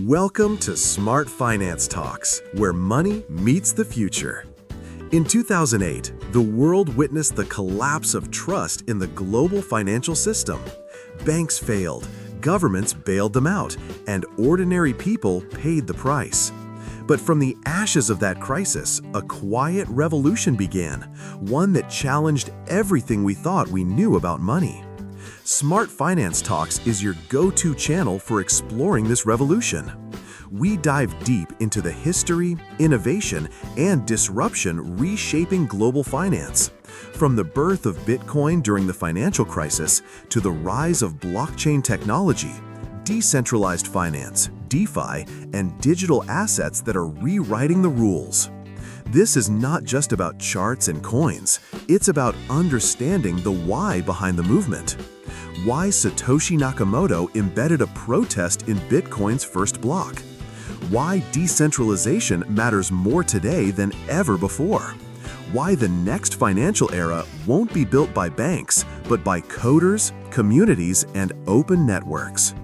Welcome to Smart Finance Talks, where money meets the future. In 2008, the world witnessed the collapse of trust in the global financial system. Banks failed, governments bailed them out, and ordinary people paid the price. But from the ashes of that crisis, a quiet revolution began, one that challenged everything we thought we knew about money. Smart Finance Talks is your go-to channel for exploring this revolution. We dive deep into the history, innovation, and disruption reshaping global finance. From the birth of Bitcoin during the financial crisis to the rise of blockchain technology, decentralized finance, DeFi, and digital assets that are rewriting the rules. This is not just about charts and coins, it's about understanding the why behind the movement. Why Satoshi Nakamoto embedded a protest in Bitcoin's first block. Why decentralization matters more today than ever before. Why the next financial era won't be built by banks, but by coders, communities, and open networks.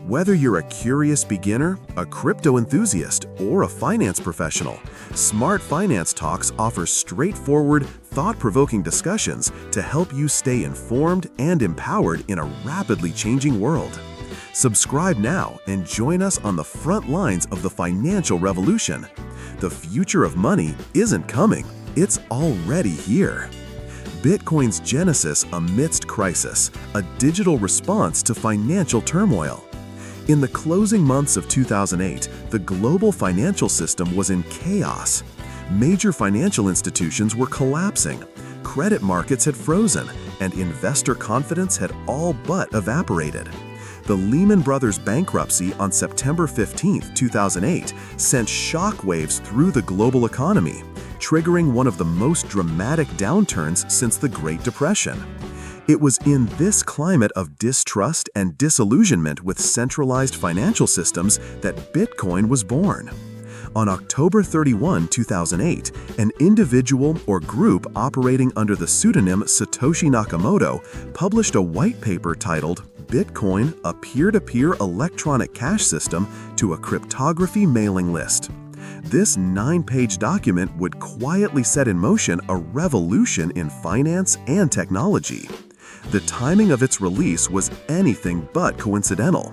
Whether you're a curious beginner, a crypto enthusiast, or a finance professional, Smart Finance Talks offers straightforward, thought-provoking discussions to help you stay informed and empowered in a rapidly changing world. Subscribe now and join us on the front lines of the financial revolution. The future of money isn't coming, it's already here. Bitcoin's genesis amidst crisis, a digital response to financial turmoil. In the closing months of 2008, the global financial system was in chaos. Major financial institutions were collapsing, credit markets had frozen, and investor confidence had all but evaporated. The Lehman Brothers bankruptcy on September 15, 2008, sent shockwaves through the global economy, triggering one of the most dramatic downturns since the Great Depression. It was in this climate of distrust and disillusionment with centralized financial systems that Bitcoin was born. On October 31, 2008, an individual or group operating under the pseudonym Satoshi Nakamoto published a white paper titled Bitcoin, a peer-to-peer electronic cash system to a cryptography mailing list. This 9-page document would quietly set in motion a revolution in finance and technology. The timing of its release was anything but coincidental.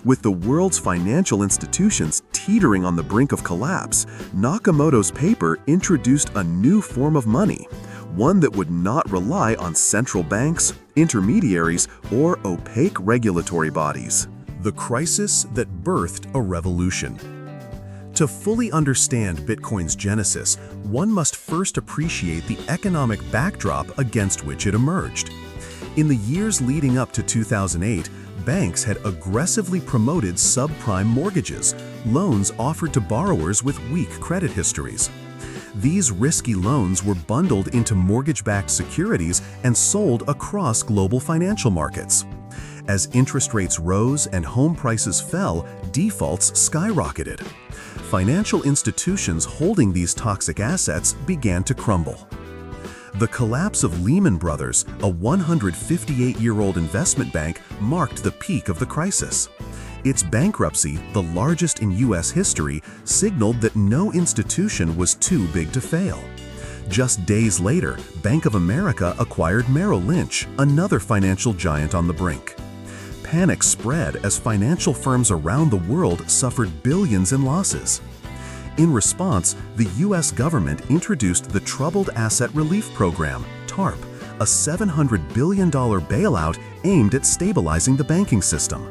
With the world's financial institutions teetering on the brink of collapse, Nakamoto's paper introduced a new form of money, one that would not rely on central banks, intermediaries, or opaque regulatory bodies. The crisis that birthed a revolution. To fully understand Bitcoin's genesis, one must first appreciate the economic backdrop against which it emerged. In the years leading up to 2008, banks had aggressively promoted subprime mortgages, loans offered to borrowers with weak credit histories. These risky loans were bundled into mortgage-backed securities and sold across global financial markets. As interest rates rose and home prices fell, defaults skyrocketed. Financial institutions holding these toxic assets began to crumble. The collapse of Lehman Brothers, a 158-year-old investment bank, marked the peak of the crisis. Its bankruptcy, the largest in U.S. history, signaled that no institution was too big to fail. Just days later, Bank of America acquired Merrill Lynch, another financial giant on the brink. Panic spread as financial firms around the world suffered billions in losses. In response, the U.S. government introduced the Troubled Asset Relief Program, TARP, a $700 billion bailout aimed at stabilizing the banking system.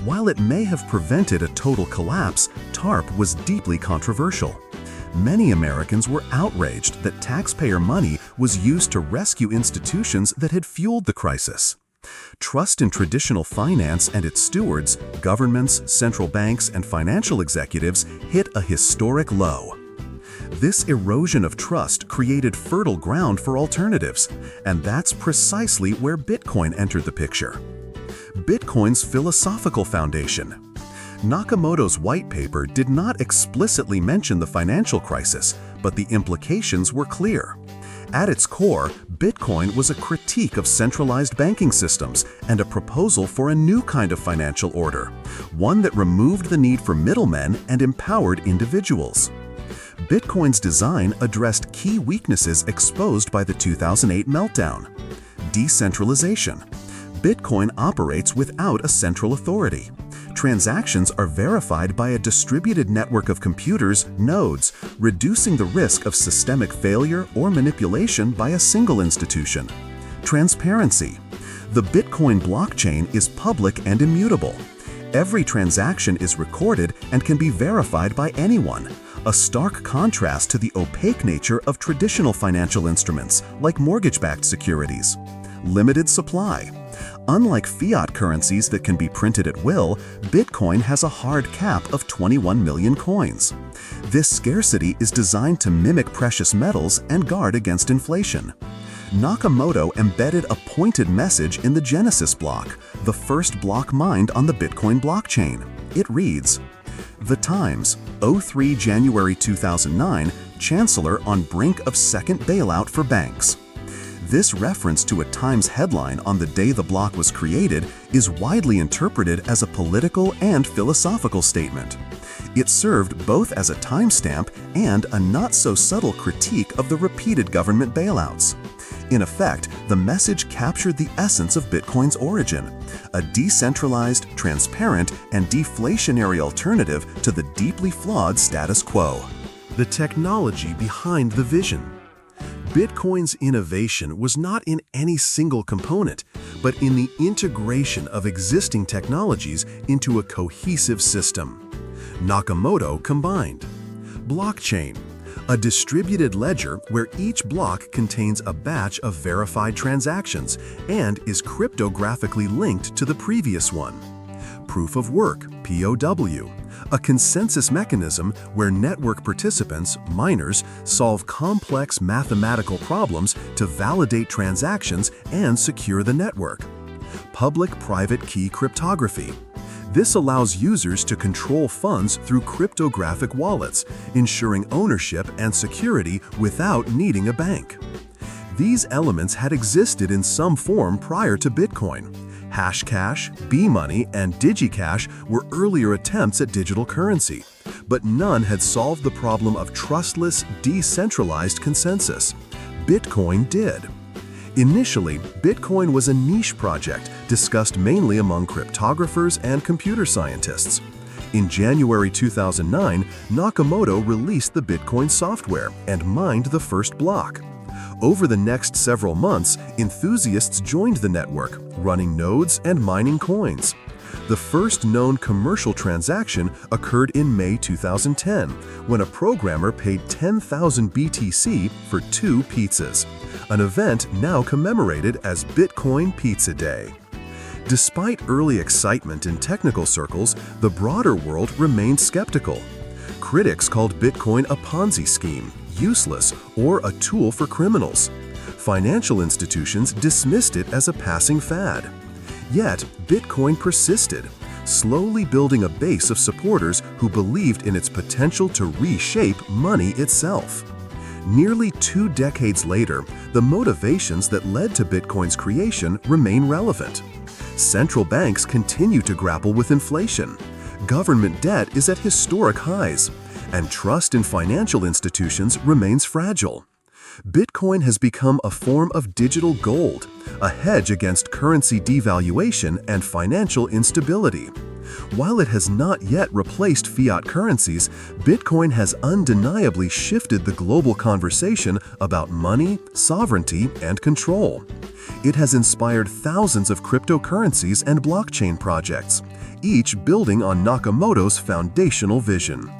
While it may have prevented a total collapse, TARP was deeply controversial. Many Americans were outraged that taxpayer money was used to rescue institutions that had fueled the crisis. Trust in traditional finance and its stewards, governments, central banks, and financial executives hit a historic low. This erosion of trust created fertile ground for alternatives, and that's precisely where Bitcoin entered the picture. Bitcoin's philosophical foundation. Nakamoto's white paper did not explicitly mention the financial crisis, but the implications were clear. At its core, Bitcoin was a critique of centralized banking systems and a proposal for a new kind of financial order, one that removed the need for middlemen and empowered individuals. Bitcoin's design addressed key weaknesses exposed by the 2008 meltdown. Decentralization. Bitcoin operates without a central authority. Transactions are verified by a distributed network of computers, nodes, reducing the risk of systemic failure or manipulation by a single institution. Transparency. The Bitcoin blockchain is public and immutable. Every transaction is recorded and can be verified by anyone, a stark contrast to the opaque nature of traditional financial instruments like mortgage-backed securities. Limited supply. Unlike fiat currencies that can be printed at will, Bitcoin has a hard cap of 21 million coins. This scarcity is designed to mimic precious metals and guard against inflation. Nakamoto embedded a pointed message in the Genesis block, the first block mined on the Bitcoin blockchain. It reads, "The Times, 03 January 2009, Chancellor on brink of second bailout for banks." This reference to a Times headline on the day the block was created is widely interpreted as a political and philosophical statement. It served both as a timestamp and a not-so-subtle critique of the repeated government bailouts. In effect, the message captured the essence of Bitcoin's origin, a decentralized, transparent, and deflationary alternative to the deeply flawed status quo. The technology behind the vision. Bitcoin's innovation was not in any single component, but in the integration of existing technologies into a cohesive system. Nakamoto combined. Blockchain, a distributed ledger where each block contains a batch of verified transactions and is cryptographically linked to the previous one. Proof of work, POW, a consensus mechanism where network participants, miners, solve complex mathematical problems to validate transactions and secure the network. Public-private key cryptography. This allows users to control funds through cryptographic wallets, ensuring ownership and security without needing a bank. These elements had existed in some form prior to Bitcoin. Hashcash, B-Money, and DigiCash were earlier attempts at digital currency, but none had solved the problem of trustless, decentralized consensus. Bitcoin did. Initially, Bitcoin was a niche project discussed mainly among cryptographers and computer scientists. In January 2009, Nakamoto released the Bitcoin software and mined the first block. Over the next several months, enthusiasts joined the network, running nodes and mining coins. The first known commercial transaction occurred in May 2010, when a programmer paid 10,000 BTC for 2 pizzas, an event now commemorated as Bitcoin Pizza Day. Despite early excitement in technical circles, the broader world remained skeptical. Critics called Bitcoin a Ponzi scheme, useless, or a tool for criminals. Financial institutions dismissed it as a passing fad. Yet, Bitcoin persisted, slowly building a base of supporters who believed in its potential to reshape money itself. Nearly 2 decades later, the motivations that led to Bitcoin's creation remain relevant. Central banks continue to grapple with inflation. Government debt is at historic highs, and trust in financial institutions remains fragile. Bitcoin has become a form of digital gold, a hedge against currency devaluation and financial instability. While it has not yet replaced fiat currencies, Bitcoin has undeniably shifted the global conversation about money, sovereignty, and control. It has inspired thousands of cryptocurrencies and blockchain projects, each building on Nakamoto's foundational vision.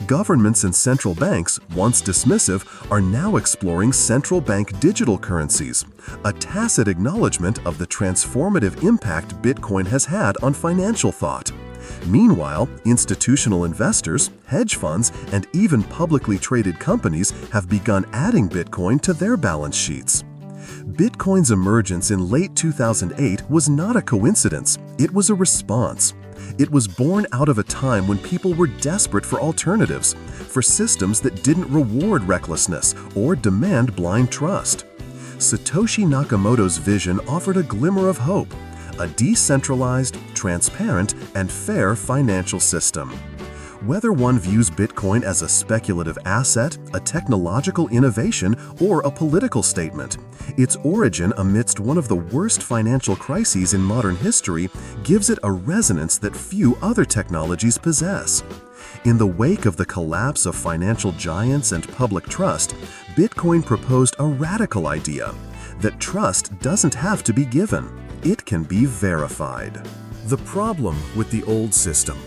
Governments and central banks, once dismissive, are now exploring central bank digital currencies, a tacit acknowledgement of the transformative impact Bitcoin has had on financial thought. Meanwhile, institutional investors, hedge funds, and even publicly traded companies have begun adding Bitcoin to their balance sheets. Bitcoin's emergence in late 2008 was not a coincidence, it was a response. It was born out of a time when people were desperate for alternatives, for systems that didn't reward recklessness or demand blind trust. Satoshi Nakamoto's vision offered a glimmer of hope, a decentralized, transparent, and fair financial system. Whether one views Bitcoin as a speculative asset, a technological innovation, or a political statement, its origin amidst one of the worst financial crises in modern history gives it a resonance that few other technologies possess. In the wake of the collapse of financial giants and public trust, Bitcoin proposed a radical idea that trust doesn't have to be given, it can be verified. The problem with the old system.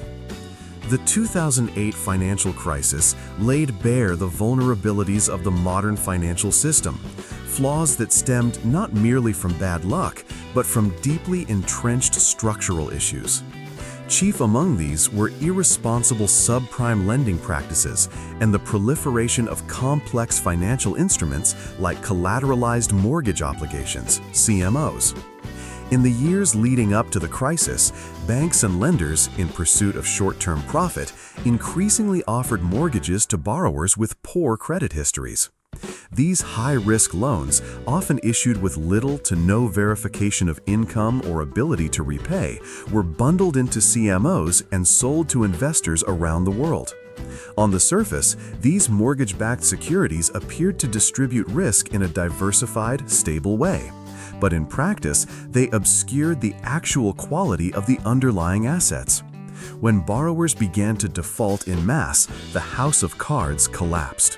The 2008 financial crisis laid bare the vulnerabilities of the modern financial system, flaws that stemmed not merely from bad luck, but from deeply entrenched structural issues. Chief among these were irresponsible subprime lending practices and the proliferation of complex financial instruments like collateralized mortgage obligations, CMOs. In the years leading up to the crisis, banks and lenders, in pursuit of short-term profit, increasingly offered mortgages to borrowers with poor credit histories. These high-risk loans, often issued with little to no verification of income or ability to repay, were bundled into CMOs and sold to investors around the world. On the surface, these mortgage-backed securities appeared to distribute risk in a diversified, stable way. But in practice, they obscured the actual quality of the underlying assets. When borrowers began to default en masse, the house of cards collapsed.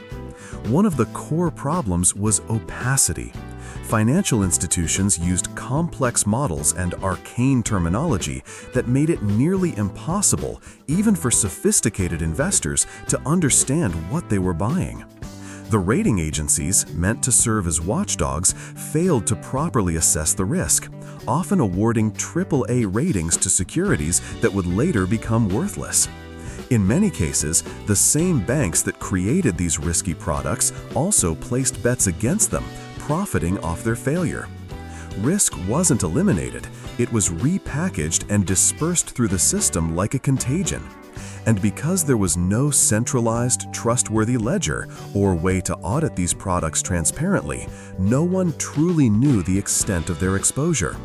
One of the core problems was opacity. Financial institutions used complex models and arcane terminology that made it nearly impossible, even for sophisticated investors, to understand what they were buying. The rating agencies, meant to serve as watchdogs, failed to properly assess the risk, often awarding AAA ratings to securities that would later become worthless. In many cases, the same banks that created these risky products also placed bets against them, profiting off their failure. Risk wasn't eliminated, it was repackaged and dispersed through the system like a contagion. And because there was no centralized, trustworthy ledger or way to audit these products transparently, no one truly knew the extent of their exposure.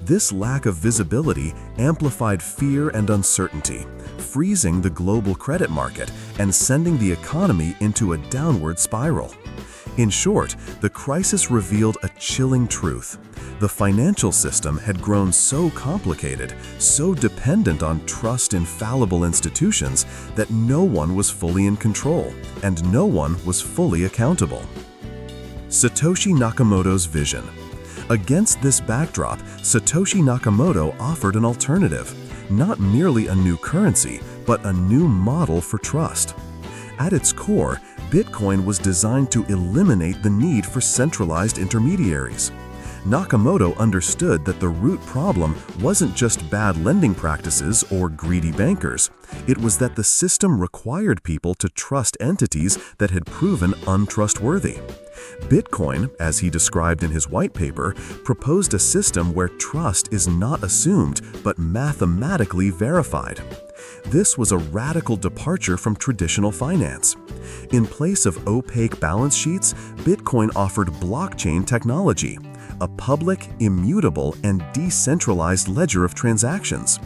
This lack of visibility amplified fear and uncertainty, freezing the global credit market and sending the economy into a downward spiral. In short, the crisis revealed a chilling truth. The financial system had grown so complicated, so dependent on trust in fallible institutions, that no one was fully in control, and no one was fully accountable. Satoshi Nakamoto's vision. Against this backdrop, Satoshi Nakamoto offered an alternative, not merely a new currency, but a new model for trust. At its core, Bitcoin was designed to eliminate the need for centralized intermediaries. Nakamoto understood that the root problem wasn't just bad lending practices or greedy bankers. It was that the system required people to trust entities that had proven untrustworthy. Bitcoin, as he described in his white paper, proposed a system where trust is not assumed but mathematically verified. This was a radical departure from traditional finance. In place of opaque balance sheets, Bitcoin offered blockchain technology, a public, immutable, and decentralized ledger of transactions.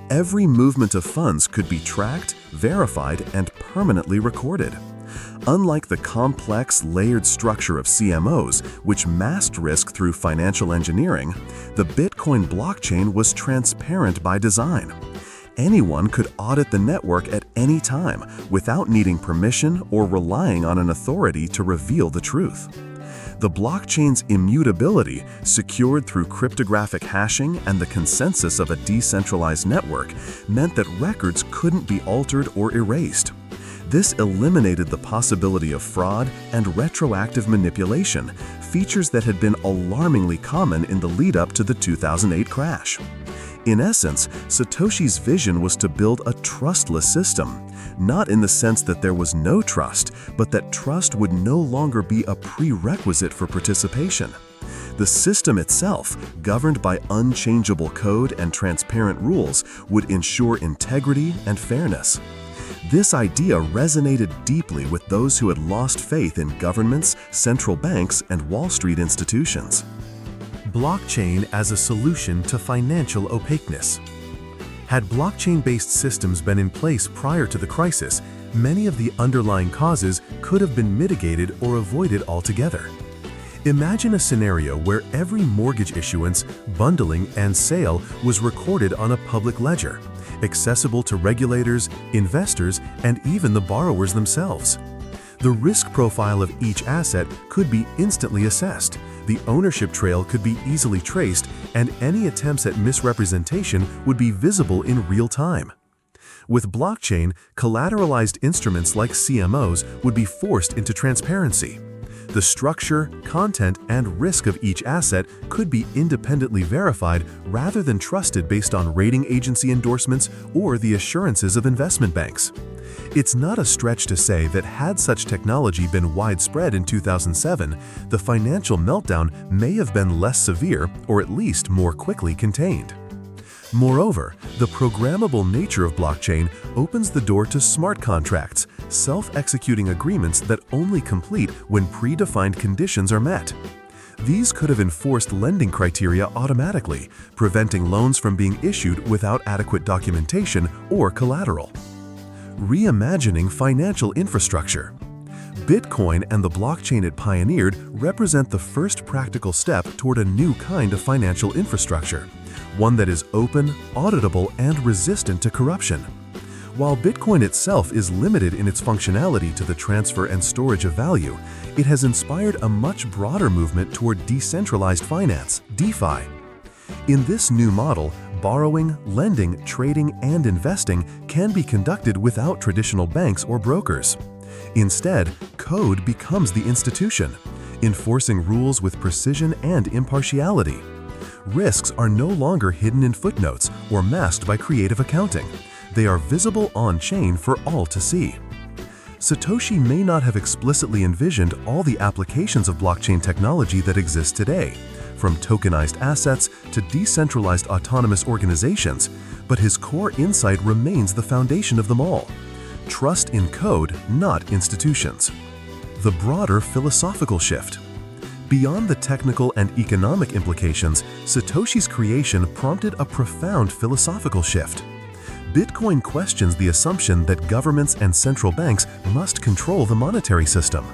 Every movement of funds could be tracked, verified, and permanently recorded. Unlike the complex, layered structure of CMOs, which masked risk through financial engineering, the Bitcoin blockchain was transparent by design. Anyone could audit the network at any time without needing permission or relying on an authority to reveal the truth. The blockchain's immutability, secured through cryptographic hashing and the consensus of a decentralized network, meant that records couldn't be altered or erased. This eliminated the possibility of fraud and retroactive manipulation, features that had been alarmingly common in the lead-up to the 2008 crash. In essence, Satoshi's vision was to build a trustless system, not in the sense that there was no trust, but that trust would no longer be a prerequisite for participation. The system itself, governed by unchangeable code and transparent rules, would ensure integrity and fairness. This idea resonated deeply with those who had lost faith in governments, central banks, and Wall Street institutions. Blockchain as a solution to financial opaqueness. Had blockchain-based systems been in place prior to the crisis, many of the underlying causes could have been mitigated or avoided altogether. Imagine a scenario where every mortgage issuance, bundling, and sale was recorded on a public ledger, accessible to regulators, investors, and even the borrowers themselves. The risk profile of each asset could be instantly assessed, the ownership trail could be easily traced, and any attempts at misrepresentation would be visible in real time. With blockchain, collateralized instruments like CMOs would be forced into transparency. The structure, content, and risk of each asset could be independently verified rather than trusted based on rating agency endorsements or the assurances of investment banks. It's not a stretch to say that had such technology been widespread in 2007, the financial meltdown may have been less severe or at least more quickly contained. Moreover, the programmable nature of blockchain opens the door to smart contracts, self-executing agreements that only complete when predefined conditions are met. These could have enforced lending criteria automatically, preventing loans from being issued without adequate documentation or collateral. Reimagining financial infrastructure. Bitcoin and the blockchain it pioneered represent the first practical step toward a new kind of financial infrastructure, one that is open, auditable, and resistant to corruption. While Bitcoin itself is limited in its functionality to the transfer and storage of value, it has inspired a much broader movement toward decentralized finance, DeFi. In this new model, borrowing, lending, trading, and investing can be conducted without traditional banks or brokers. Instead, code becomes the institution, enforcing rules with precision and impartiality. Risks are no longer hidden in footnotes or masked by creative accounting. They are visible on-chain for all to see. Satoshi may not have explicitly envisioned all the applications of blockchain technology that exist today, from tokenized assets to decentralized autonomous organizations, but his core insight remains the foundation of them all. Trust in code, not institutions. The broader philosophical shift. Beyond the technical and economic implications, Satoshi's creation prompted a profound philosophical shift. Bitcoin questions the assumption that governments and central banks must control the monetary system.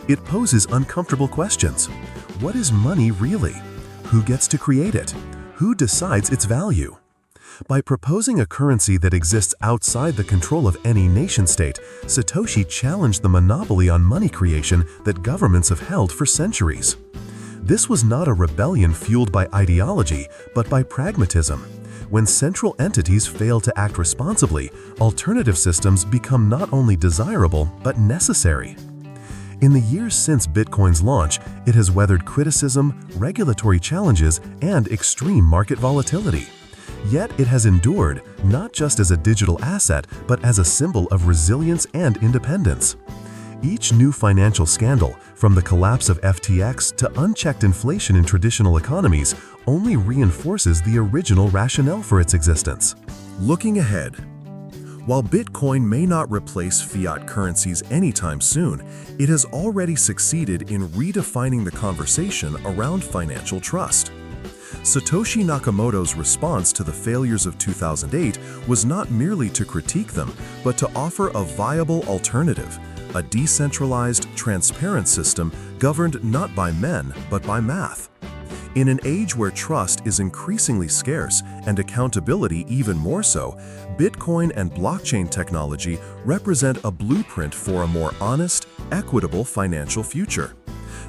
It poses uncomfortable questions. What is money really? Who gets to create it? Who decides its value? By proposing a currency that exists outside the control of any nation-state, Satoshi challenged the monopoly on money creation that governments have held for centuries. This was not a rebellion fueled by ideology, but by pragmatism. When central entities fail to act responsibly, alternative systems become not only desirable, but necessary. In the years since Bitcoin's launch, it has weathered criticism, regulatory challenges, and extreme market volatility. Yet it has endured, not just as a digital asset, but as a symbol of resilience and independence. Each new financial scandal, from the collapse of FTX to unchecked inflation in traditional economies, only reinforces the original rationale for its existence. Looking ahead. While Bitcoin may not replace fiat currencies anytime soon, it has already succeeded in redefining the conversation around financial trust. Satoshi Nakamoto's response to the failures of 2008 was not merely to critique them, but to offer a viable alternative, a decentralized, transparent system governed not by men, but by math. In an age where trust is increasingly scarce and accountability even more so, Bitcoin and blockchain technology represent a blueprint for a more honest, equitable financial future.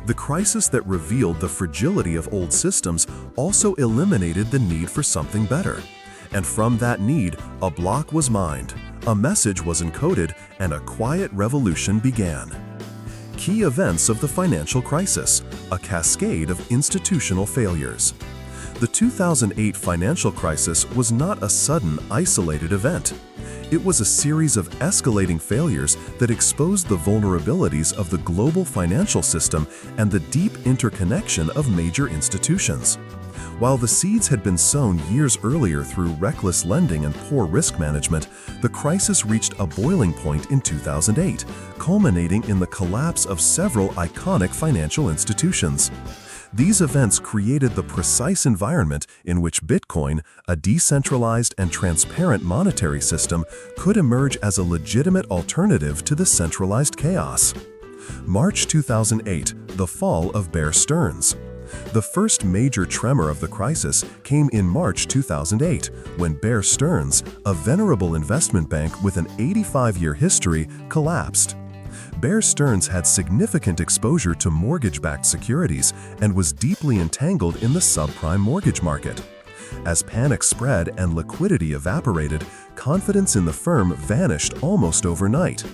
The crisis that revealed the fragility of old systems also eliminated the need for something better. And from that need, a block was mined, a message was encoded, and a quiet revolution began. Key events of the financial crisis, a cascade of institutional failures. The 2008 financial crisis was not a sudden, isolated event. It was a series of escalating failures that exposed the vulnerabilities of the global financial system and the deep interconnection of major institutions. While the seeds had been sown years earlier through reckless lending and poor risk management, the crisis reached a boiling point in 2008, culminating in the collapse of several iconic financial institutions. These events created the precise environment in which Bitcoin, a decentralized and transparent monetary system, could emerge as a legitimate alternative to the centralized chaos. March 2008, the fall of Bear Stearns. The first major tremor of the crisis came in March 2008, when Bear Stearns, a venerable investment bank with an 85-year history, collapsed. Bear Stearns had significant exposure to mortgage-backed securities and was deeply entangled in the subprime mortgage market. As panic spread and liquidity evaporated, confidence in the firm vanished almost overnight.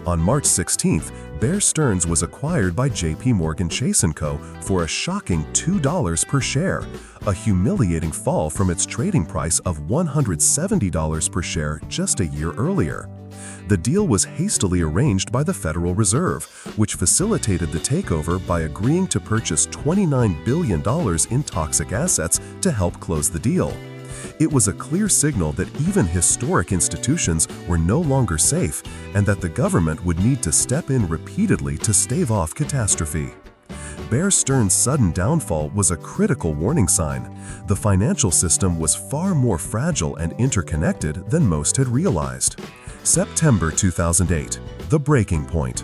On March 16th, Bear Stearns was acquired by JP Morgan Chase & Co. for a shocking $2 per share, a humiliating fall from its trading price of $170 per share just a year earlier. The deal was hastily arranged by the Federal Reserve, which facilitated the takeover by agreeing to purchase $29 billion in toxic assets to help close the deal. It was a clear signal that even historic institutions were no longer safe and that the government would need to step in repeatedly to stave off catastrophe. Bear Stearns' sudden downfall was a critical warning sign. The financial system was far more fragile and interconnected than most had realized. September 2008, the breaking point.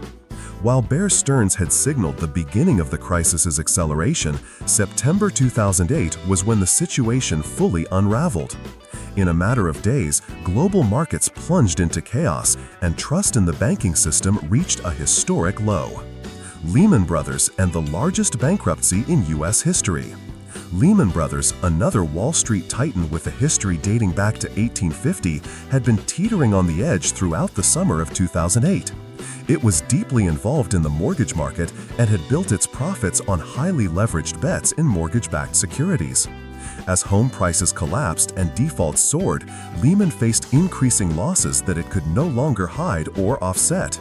While Bear Stearns had signaled the beginning of the crisis's acceleration, September 2008 was when the situation fully unraveled. In a matter of days, global markets plunged into chaos, and trust in the banking system reached a historic low. Lehman Brothers and the largest bankruptcy in U.S. history. Lehman Brothers, another Wall Street titan with a history dating back to 1850, had been teetering on the edge throughout the summer of 2008. It was deeply involved in the mortgage market and had built its profits on highly leveraged bets in mortgage-backed securities. As home prices collapsed and defaults soared, Lehman faced increasing losses that it could no longer hide or offset.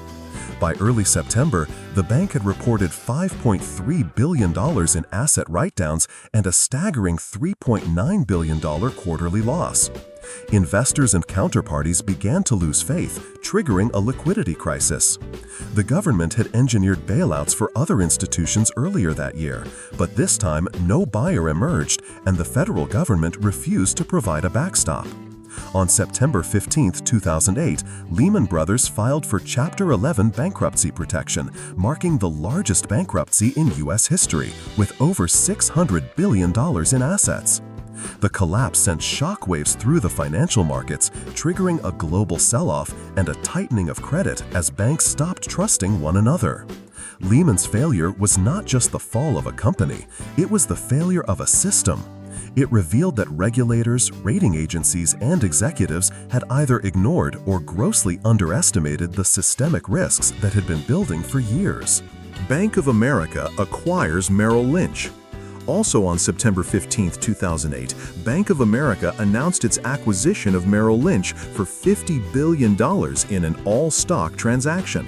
By early September, the bank had reported $5.3 billion in asset write-downs and a staggering $3.9 billion quarterly loss. Investors and counterparties began to lose faith, triggering a liquidity crisis. The government had engineered bailouts for other institutions earlier that year, but this time no buyer emerged and the federal government refused to provide a backstop. On September 15, 2008, Lehman Brothers filed for Chapter 11 bankruptcy protection, marking the largest bankruptcy in U.S. history, with over $600 billion in assets. The collapse sent shockwaves through the financial markets, triggering a global sell-off and a tightening of credit as banks stopped trusting one another. Lehman's failure was not just the fall of a company, it was the failure of a system. It revealed that regulators, rating agencies, and executives had either ignored or grossly underestimated the systemic risks that had been building for years. Bank of America acquires Merrill Lynch. Also on September 15, 2008, Bank of America announced its acquisition of Merrill Lynch for $50 billion in an all-stock transaction.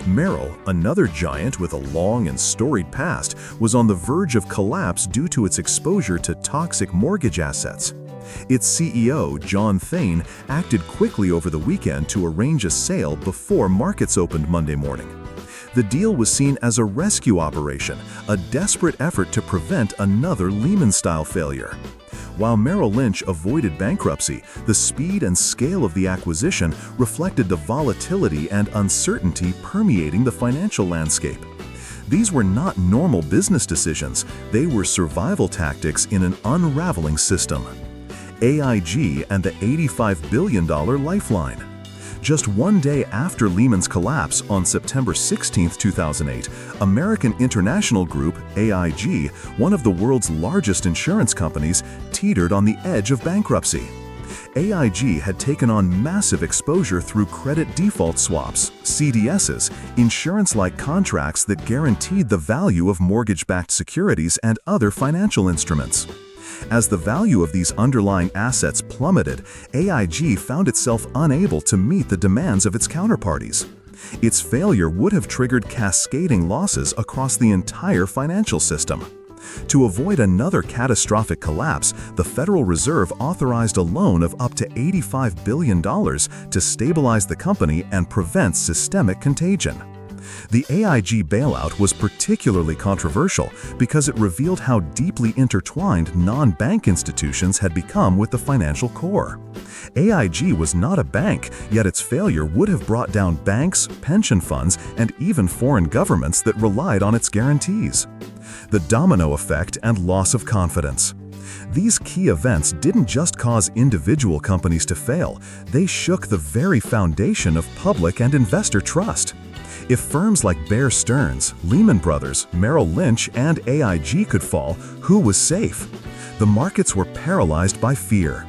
Merrill, another giant with a long and storied past, was on the verge of collapse due to its exposure to toxic mortgage assets. Its CEO, John Thain, acted quickly over the weekend to arrange a sale before markets opened Monday morning. The deal was seen as a rescue operation, a desperate effort to prevent another Lehman-style failure. While Merrill Lynch avoided bankruptcy, the speed and scale of the acquisition reflected the volatility and uncertainty permeating the financial landscape. These were not normal business decisions, they were survival tactics in an unraveling system. AIG and the $85 billion lifeline. Just one day after Lehman's collapse on September 16, 2008, American International Group, AIG, one of the world's largest insurance companies, teetered on the edge of bankruptcy. AIG had taken on massive exposure through credit default swaps, CDSs, insurance-like contracts that guaranteed the value of mortgage-backed securities and other financial instruments. As the value of these underlying assets plummeted, AIG found itself unable to meet the demands of its counterparties. Its failure would have triggered cascading losses across the entire financial system. To avoid another catastrophic collapse, the Federal Reserve authorized a loan of up to $85 billion to stabilize the company and prevent systemic contagion. The AIG bailout was particularly controversial because it revealed how deeply intertwined non-bank institutions had become with the financial core. AIG was not a bank, yet its failure would have brought down banks, pension funds, and even foreign governments that relied on its guarantees. The domino effect and loss of confidence. These key events didn't just cause individual companies to fail, they shook the very foundation of public and investor trust. If firms like Bear Stearns, Lehman Brothers, Merrill Lynch, and AIG could fall, who was safe? The markets were paralyzed by fear.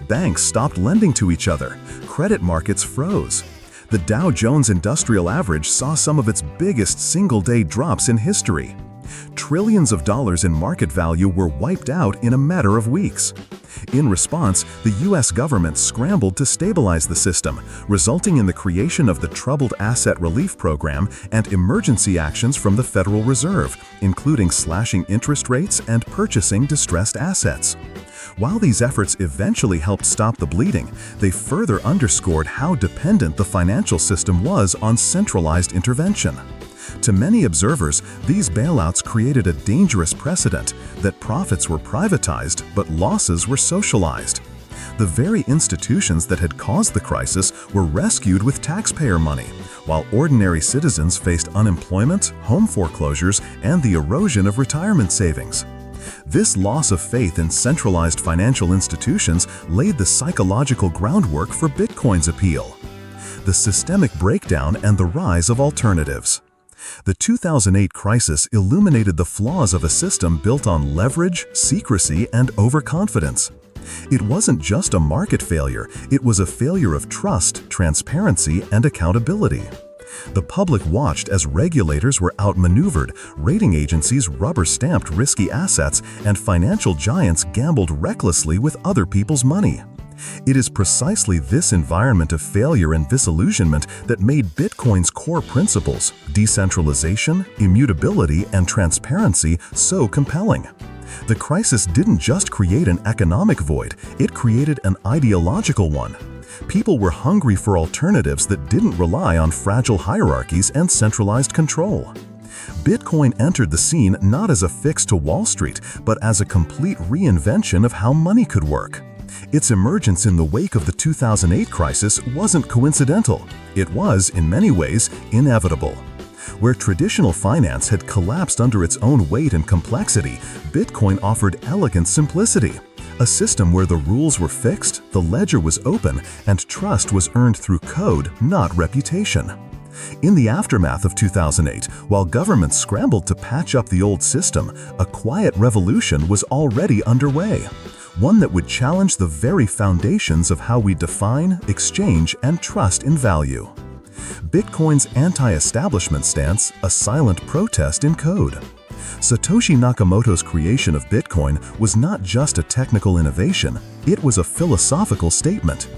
Banks stopped lending to each other. Credit markets froze. The Dow Jones Industrial Average saw some of its biggest single-day drops in history. Trillions of dollars in market value were wiped out in a matter of weeks. In response, the U.S. government scrambled to stabilize the system, resulting in the creation of the Troubled Asset Relief Program and emergency actions from the Federal Reserve, including slashing interest rates and purchasing distressed assets. While these efforts eventually helped stop the bleeding, they further underscored how dependent the financial system was on centralized intervention. To many observers, these bailouts created a dangerous precedent that profits were privatized but losses were socialized. The very institutions that had caused the crisis were rescued with taxpayer money, while ordinary citizens faced unemployment, home foreclosures, and the erosion of retirement savings. This loss of faith in centralized financial institutions laid the psychological groundwork for Bitcoin's appeal. The systemic breakdown and the rise of alternatives. The 2008 crisis illuminated the flaws of a system built on leverage, secrecy, and overconfidence. It wasn't just a market failure, it was a failure of trust, transparency, and accountability. The public watched as regulators were outmaneuvered, rating agencies rubber-stamped risky assets, and financial giants gambled recklessly with other people's money. It is precisely this environment of failure and disillusionment that made Bitcoin's core principles, decentralization, immutability, and transparency, so compelling. The crisis didn't just create an economic void, it created an ideological one. People were hungry for alternatives that didn't rely on fragile hierarchies and centralized control. Bitcoin entered the scene not as a fix to Wall Street, but as a complete reinvention of how money could work. Its emergence in the wake of the 2008 crisis wasn't coincidental. It was, in many ways, inevitable. Where traditional finance had collapsed under its own weight and complexity, Bitcoin offered elegant simplicity. A system where the rules were fixed, the ledger was open, and trust was earned through code, not reputation. In the aftermath of 2008, while governments scrambled to patch up the old system, a quiet revolution was already underway. One that would challenge the very foundations of how we define, exchange, and trust in value. Bitcoin's anti-establishment stance, a silent protest in code. Satoshi Nakamoto's creation of Bitcoin was not just a technical innovation, it was a philosophical statement.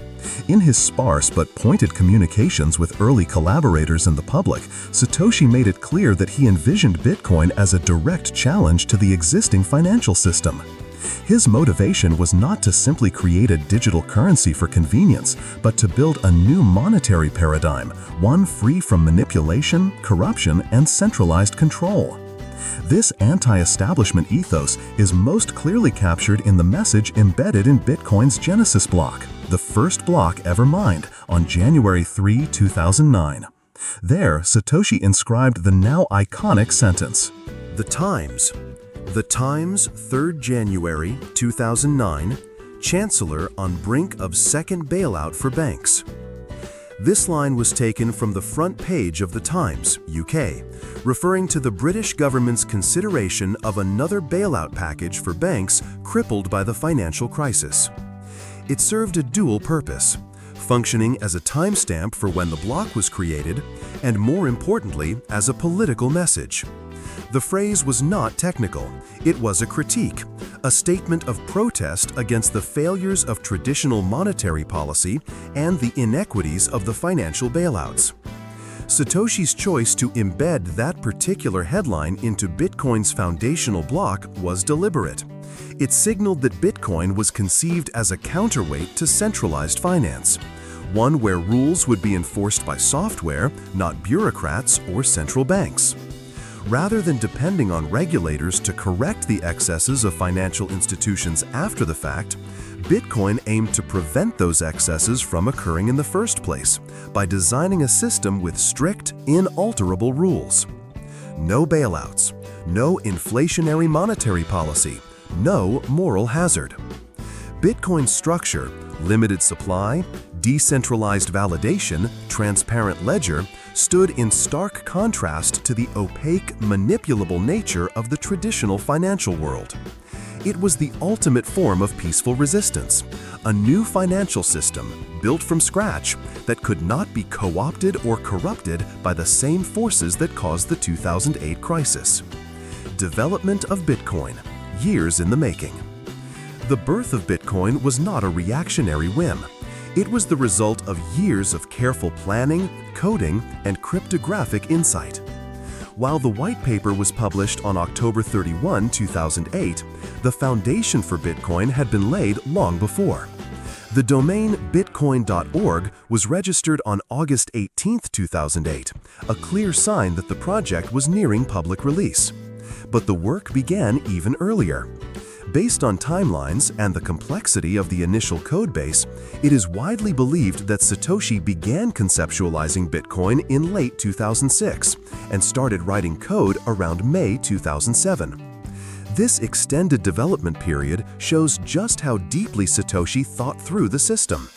In his sparse but pointed communications with early collaborators and the public, Satoshi made it clear that he envisioned Bitcoin as a direct challenge to the existing financial system. His motivation was not to simply create a digital currency for convenience, but to build a new monetary paradigm, one free from manipulation, corruption, and centralized control. This anti-establishment ethos is most clearly captured in the message embedded in Bitcoin's Genesis block, the first block ever mined, on January 3, 2009. There, Satoshi inscribed the now iconic sentence, The Times, 3rd January 2009, Chancellor on brink of second bailout for banks. This line was taken from the front page of The Times, UK, referring to the British government's consideration of another bailout package for banks crippled by the financial crisis. It served a dual purpose, functioning as a timestamp for when the block was created, and more importantly, as a political message. The phrase was not technical. It was a critique, a statement of protest against the failures of traditional monetary policy and the inequities of the financial bailouts. Satoshi's choice to embed that particular headline into Bitcoin's foundational block was deliberate. It signaled that Bitcoin was conceived as a counterweight to centralized finance, one where rules would be enforced by software, not bureaucrats or central banks. Rather than depending on regulators to correct the excesses of financial institutions after the fact, Bitcoin aimed to prevent those excesses from occurring in the first place by designing a system with strict, inalterable rules. No bailouts, no inflationary monetary policy, no moral hazard. Bitcoin's structure, limited supply, decentralized validation, transparent ledger, stood in stark contrast to the opaque, manipulable nature of the traditional financial world. It was the ultimate form of peaceful resistance, a new financial system built from scratch that could not be co-opted or corrupted by the same forces that caused the 2008 crisis. Development of Bitcoin, years in the making. The birth of Bitcoin was not a reactionary whim. It was the result of years of careful planning, coding, and cryptographic insight. While the white paper was published on October 31, 2008, the foundation for Bitcoin had been laid long before. The domain bitcoin.org was registered on August 18, 2008, a clear sign that the project was nearing public release. But the work began even earlier. Based on timelines and the complexity of the initial codebase, it is widely believed that Satoshi began conceptualizing Bitcoin in late 2006 and started writing code around May 2007. This extended development period shows just how deeply Satoshi thought through the system.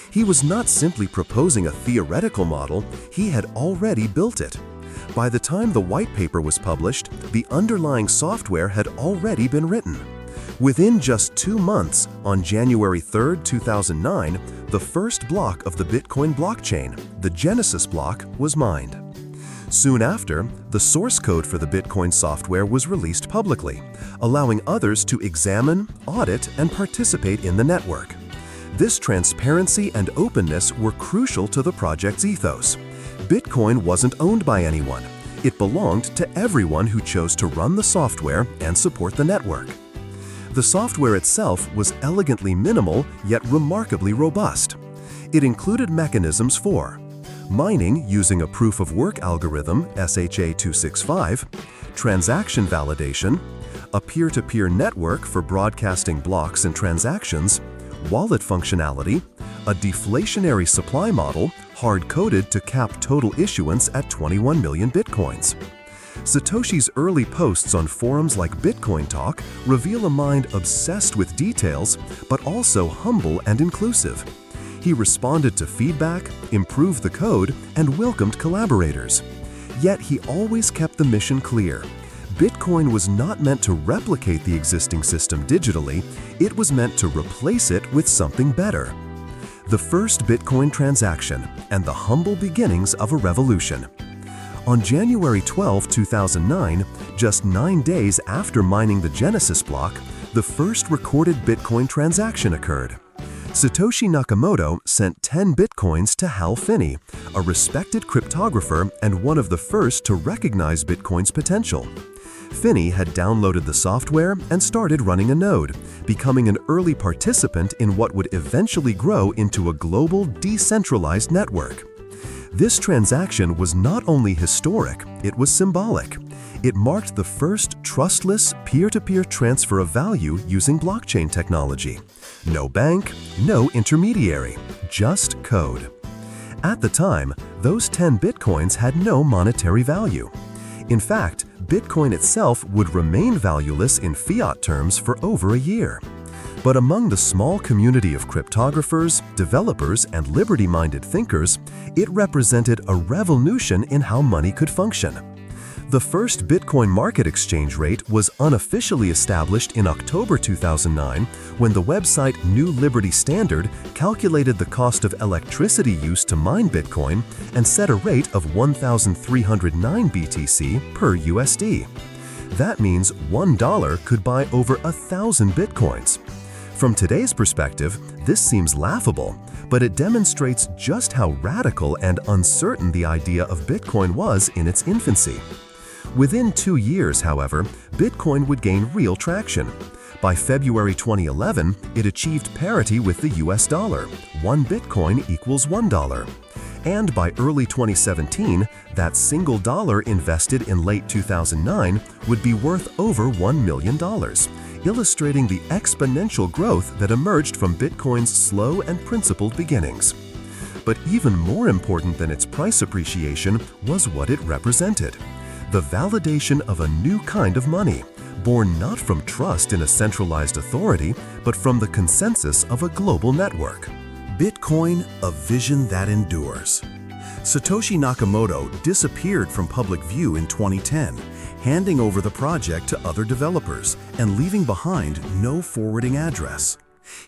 He was not simply proposing a theoretical model, he had already built it. By the time the white paper was published, the underlying software had already been written. Within just 2 months, on January 3, 2009, the first block of the Bitcoin blockchain, the Genesis block, was mined. Soon after, the source code for the Bitcoin software was released publicly, allowing others to examine, audit, and participate in the network. This transparency and openness were crucial to the project's ethos. Bitcoin wasn't owned by anyone. It belonged to everyone who chose to run the software and support the network. The software itself was elegantly minimal yet remarkably robust. It included mechanisms for mining using a proof-of-work algorithm, SHA-265, transaction validation, a peer-to-peer network for broadcasting blocks and transactions, wallet functionality, a deflationary supply model hard-coded to cap total issuance at 21 million bitcoins. Satoshi's early posts on forums like Bitcoin Talk reveal a mind obsessed with details, but also humble and inclusive. He responded to feedback, improved the code, and welcomed collaborators. Yet he always kept the mission clear. Bitcoin was not meant to replicate the existing system digitally, it was meant to replace it with something better. The first Bitcoin transaction and the humble beginnings of a revolution. On January 12, 2009, just 9 days after mining the Genesis block, the first recorded Bitcoin transaction occurred. Satoshi Nakamoto sent 10 Bitcoins to Hal Finney, a respected cryptographer and one of the first to recognize Bitcoin's potential. Finney had downloaded the software and started running a node, becoming an early participant in what would eventually grow into a global, decentralized network. This transaction was not only historic, it was symbolic. It marked the first trustless, peer-to-peer transfer of value using blockchain technology. No bank, no intermediary, just code. At the time, those 10 Bitcoins had no monetary value. In fact, Bitcoin itself would remain valueless in fiat terms for over a year. But among the small community of cryptographers, developers, and liberty-minded thinkers, it represented a revolution in how money could function. The first Bitcoin market exchange rate was unofficially established in October 2009 when the website New Liberty Standard calculated the cost of electricity used to mine Bitcoin and set a rate of 1,309 BTC per USD. That means $1 could buy over 1,000 bitcoins. From today's perspective, this seems laughable, but it demonstrates just how radical and uncertain the idea of Bitcoin was in its infancy. Within 2 years, however, Bitcoin would gain real traction. By February 2011, it achieved parity with the US dollar. 1 Bitcoin equals $1. And by early 2017, that single dollar invested in late 2009 would be worth over $1 million, illustrating the exponential growth that emerged from Bitcoin's slow and principled beginnings. But even more important than its price appreciation was what it represented: the validation of a new kind of money, born not from trust in a centralized authority, but from the consensus of a global network. Bitcoin, a vision that endures. Satoshi Nakamoto disappeared from public view in 2010, handing over the project to other developers and leaving behind no forwarding address.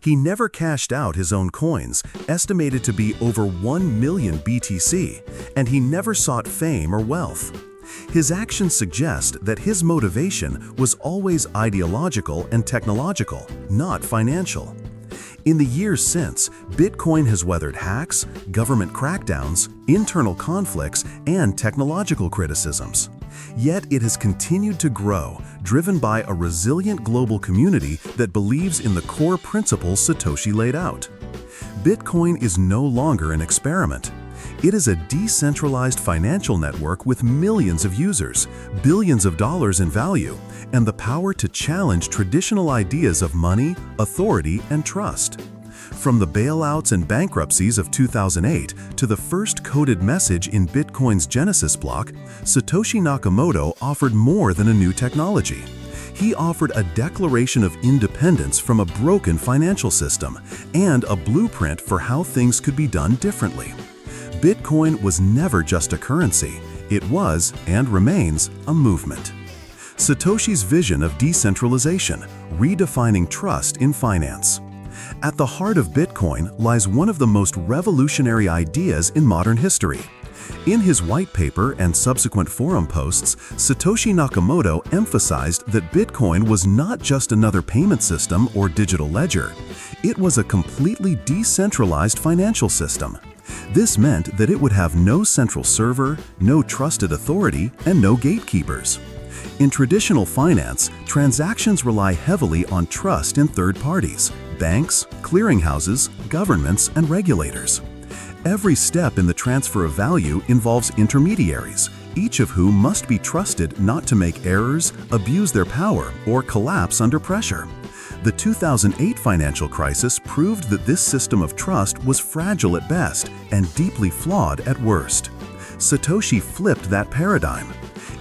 He never cashed out his own coins, estimated to be over 1 million BTC, and he never sought fame or wealth. His actions suggest that his motivation was always ideological and technological, not financial. In the years since, Bitcoin has weathered hacks, government crackdowns, internal conflicts, and technological criticisms. Yet it has continued to grow, driven by a resilient global community that believes in the core principles Satoshi laid out. Bitcoin is no longer an experiment. It is a decentralized financial network with millions of users, billions of dollars in value, and the power to challenge traditional ideas of money, authority, and trust. From the bailouts and bankruptcies of 2008 to the first coded message in Bitcoin's Genesis block, Satoshi Nakamoto offered more than a new technology. He offered a declaration of independence from a broken financial system and a blueprint for how things could be done differently. Bitcoin was never just a currency. It was, and remains, a movement. Satoshi's vision of decentralization, redefining trust in finance. At the heart of Bitcoin lies one of the most revolutionary ideas in modern history. In his white paper and subsequent forum posts, Satoshi Nakamoto emphasized that Bitcoin was not just another payment system or digital ledger. It was a completely decentralized financial system. This meant that it would have no central server, no trusted authority, and no gatekeepers. In traditional finance, transactions rely heavily on trust in third parties, banks, clearinghouses, governments, and regulators. Every step in the transfer of value involves intermediaries, each of whom must be trusted not to make errors, abuse their power, or collapse under pressure. The 2008 financial crisis proved that this system of trust was fragile at best and deeply flawed at worst. Satoshi flipped that paradigm.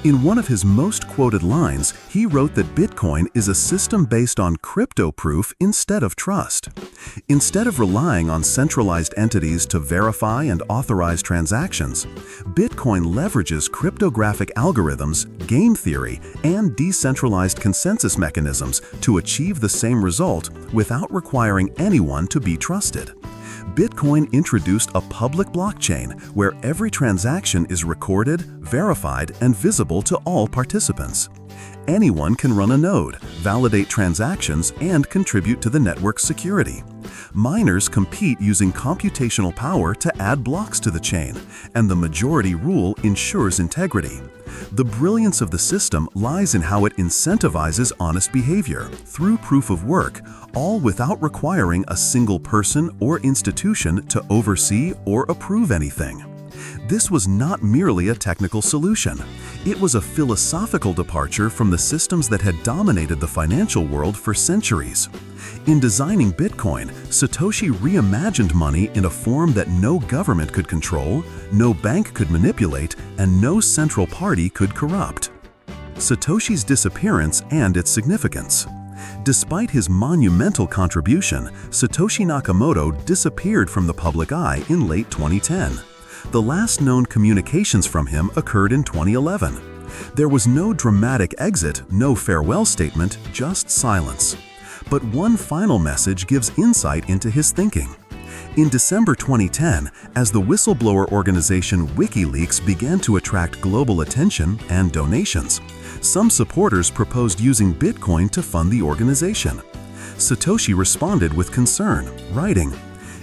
In one of his most quoted lines, he wrote that Bitcoin is a system based on crypto proof instead of trust. Instead of relying on centralized entities to verify and authorize transactions, Bitcoin leverages cryptographic algorithms, game theory, and decentralized consensus mechanisms to achieve the same result without requiring anyone to be trusted. Bitcoin introduced a public blockchain where every transaction is recorded, verified, and visible to all participants. Anyone can run a node, validate transactions, and contribute to the network's security. Miners compete using computational power to add blocks to the chain, and the majority rule ensures integrity. The brilliance of the system lies in how it incentivizes honest behavior through proof of work, all without requiring a single person or institution to oversee or approve anything. This was not merely a technical solution. It was a philosophical departure from the systems that had dominated the financial world for centuries. In designing Bitcoin, Satoshi reimagined money in a form that no government could control, no bank could manipulate, and no central party could corrupt. Satoshi's disappearance and its significance. Despite his monumental contribution, Satoshi Nakamoto disappeared from the public eye in late 2010. The last known communications from him occurred in 2011. There was no dramatic exit, no farewell statement, just silence. But one final message gives insight into his thinking. In December 2010, as the whistleblower organization WikiLeaks began to attract global attention and donations, some supporters proposed using Bitcoin to fund the organization. Satoshi responded with concern, writing,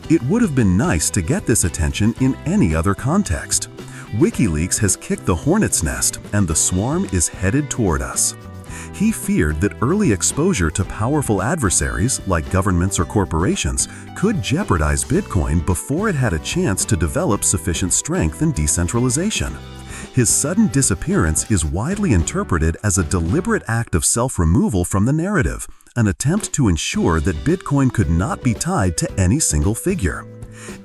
"It would have been nice to get this attention in any other context. WikiLeaks has kicked the hornet's nest, and the swarm is headed toward us." He feared that early exposure to powerful adversaries, like governments or corporations, could jeopardize Bitcoin before it had a chance to develop sufficient strength and decentralization. His sudden disappearance is widely interpreted as a deliberate act of self-removal from the narrative, an attempt to ensure that Bitcoin could not be tied to any single figure.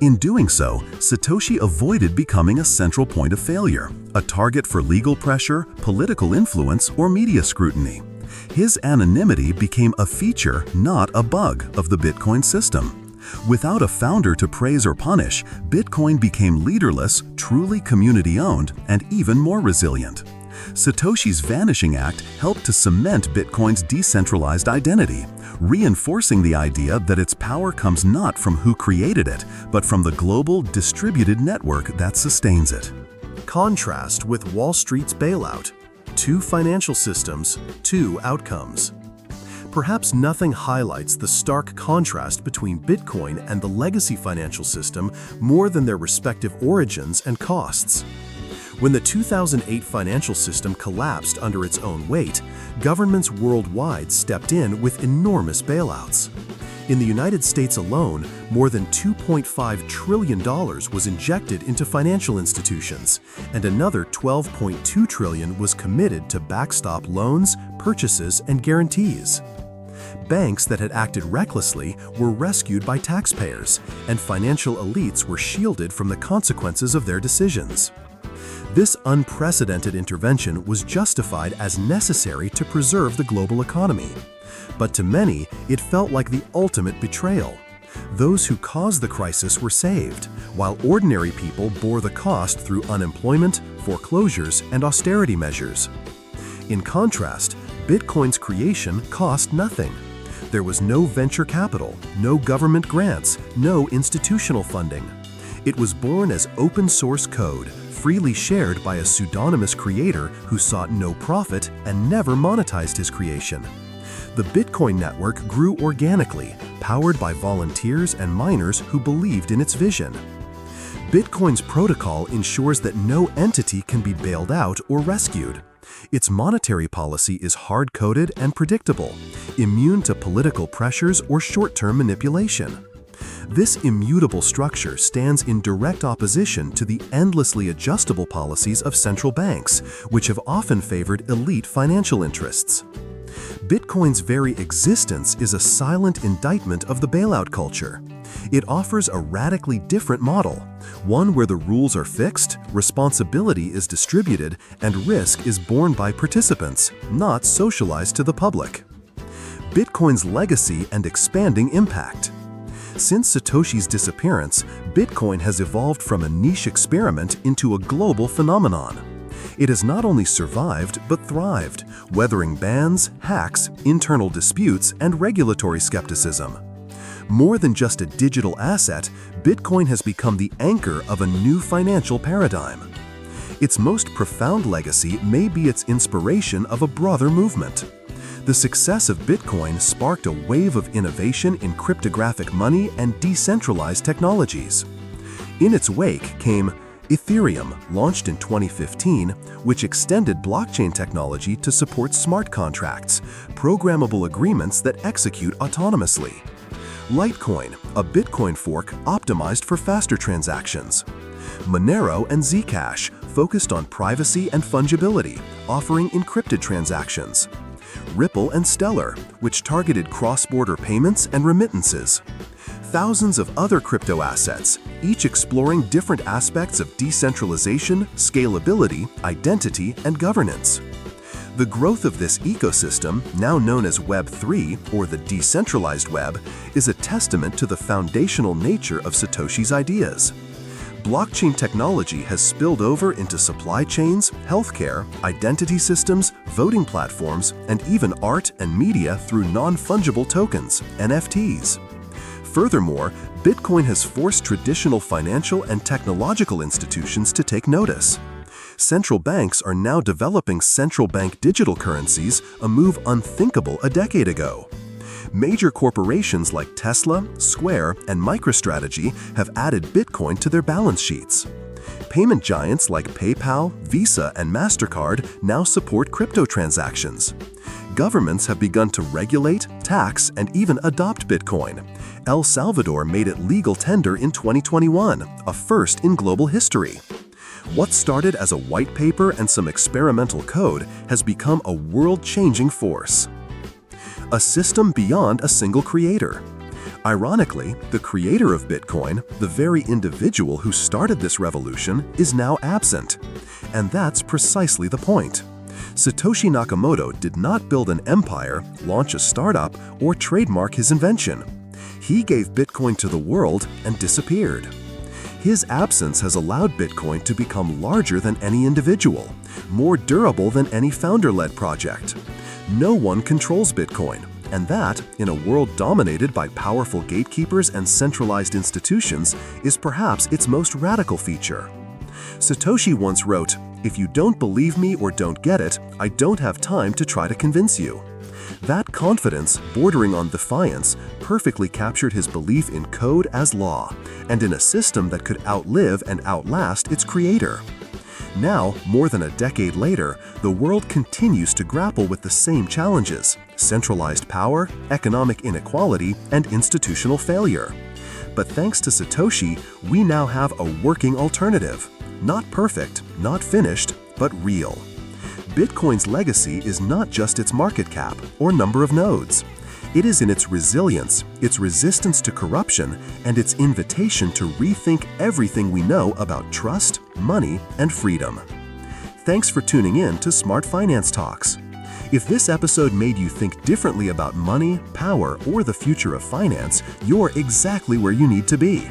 In doing so, Satoshi avoided becoming a central point of failure, a target for legal pressure, political influence, or media scrutiny. His anonymity became a feature, not a bug, of the Bitcoin system. Without a founder to praise or punish, Bitcoin became leaderless, truly community-owned, and even more resilient. Satoshi's vanishing act helped to cement Bitcoin's decentralized identity, reinforcing the idea that its power comes not from who created it, but from the global, distributed network that sustains it. Contrast with Wall Street's bailout. Two financial systems, two outcomes. Perhaps nothing highlights the stark contrast between Bitcoin and the legacy financial system more than their respective origins and costs. When the 2008 financial system collapsed under its own weight, governments worldwide stepped in with enormous bailouts. In the United States alone, more than $2.5 trillion was injected into financial institutions, and another $12.2 trillion was committed to backstop loans, purchases, and guarantees. Banks that had acted recklessly were rescued by taxpayers, and financial elites were shielded from the consequences of their decisions. This unprecedented intervention was justified as necessary to preserve the global economy. But to many, it felt like the ultimate betrayal. Those who caused the crisis were saved, while ordinary people bore the cost through unemployment, foreclosures, and austerity measures. In contrast, Bitcoin's creation cost nothing. There was no venture capital, no government grants, no institutional funding. It was born as open-source code, freely shared by a pseudonymous creator who sought no profit and never monetized his creation. The Bitcoin network grew organically, powered by volunteers and miners who believed in its vision. Bitcoin's protocol ensures that no entity can be bailed out or rescued. Its monetary policy is hard-coded and predictable, immune to political pressures or short-term manipulation. This immutable structure stands in direct opposition to the endlessly adjustable policies of central banks, which have often favored elite financial interests. Bitcoin's very existence is a silent indictment of the bailout culture. It offers a radically different model, one where the rules are fixed, responsibility is distributed, and risk is borne by participants, not socialized to the public. Bitcoin's legacy and expanding impact. Since Satoshi's disappearance, Bitcoin has evolved from a niche experiment into a global phenomenon. It has not only survived, but thrived, weathering bans, hacks, internal disputes, and regulatory skepticism. More than just a digital asset, Bitcoin has become the anchor of a new financial paradigm. Its most profound legacy may be its inspiration of a broader movement. The success of Bitcoin sparked a wave of innovation in cryptographic money and decentralized technologies. In its wake came Ethereum, launched in 2015, which extended blockchain technology to support smart contracts, programmable agreements that execute autonomously. Litecoin, a Bitcoin fork optimized for faster transactions. Monero and Zcash, focused on privacy and fungibility, offering encrypted transactions. Ripple and Stellar, which targeted cross-border payments and remittances. Thousands of other crypto assets, each exploring different aspects of decentralization, scalability, identity, and governance. The growth of this ecosystem, now known as Web3 or the decentralized web, is a testament to the foundational nature of Satoshi's ideas. Blockchain technology has spilled over into supply chains, healthcare, identity systems, voting platforms, and even art and media through non-fungible tokens, NFTs. Furthermore, Bitcoin has forced traditional financial and technological institutions to take notice. Central banks are now developing central bank digital currencies, a move unthinkable a decade ago. Major corporations like Tesla, Square, and MicroStrategy have added Bitcoin to their balance sheets. Payment giants like PayPal, Visa, and MasterCard now support crypto transactions. Governments have begun to regulate, tax, and even adopt Bitcoin. El Salvador made it legal tender in 2021, a first in global history. What started as a white paper and some experimental code has become a world-changing force. A system beyond a single creator. Ironically, the creator of Bitcoin, the very individual who started this revolution, is now absent. And that's precisely the point. Satoshi Nakamoto did not build an empire, launch a startup, or trademark his invention. He gave Bitcoin to the world and disappeared. His absence has allowed Bitcoin to become larger than any individual, more durable than any founder-led project. No one controls Bitcoin, and that, in a world dominated by powerful gatekeepers and centralized institutions, is perhaps its most radical feature. Satoshi once wrote, "If you don't believe me or don't get it, I don't have time to try to convince you." That confidence, bordering on defiance, perfectly captured his belief in code as law, and in a system that could outlive and outlast its creator. Now, more than a decade later, the world continues to grapple with the same challenges: centralized power, economic inequality, and institutional failure. But thanks to Satoshi, we now have a working alternative. Not perfect, not finished, but real. Bitcoin's legacy is not just its market cap or number of nodes. It is in its resilience, its resistance to corruption, and its invitation to rethink everything we know about trust, money, and freedom. Thanks for tuning in to Smart Finance Talks. If this episode made you think differently about money, power, or the future of finance, you're exactly where you need to be.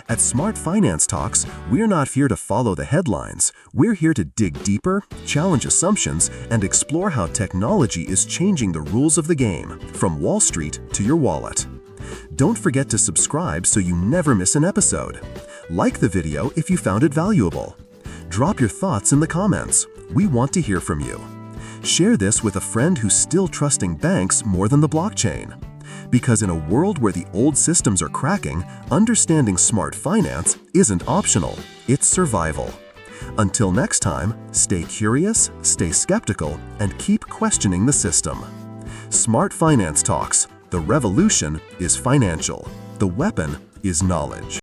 At Smart Finance Talks, we're not here to follow the headlines. We're here to dig deeper, challenge assumptions, and explore how technology is changing the rules of the game, from Wall Street to your wallet. Don't forget to subscribe so you never miss an episode. Like the video if you found it valuable. Drop your thoughts in the comments. We want to hear from you. Share this with a friend who's still trusting banks more than the blockchain. Because in a world where the old systems are cracking, understanding smart finance isn't optional, it's survival. Until next time, stay curious, stay skeptical, and keep questioning the system. Smart Finance Talks. The revolution is financial. The weapon is knowledge.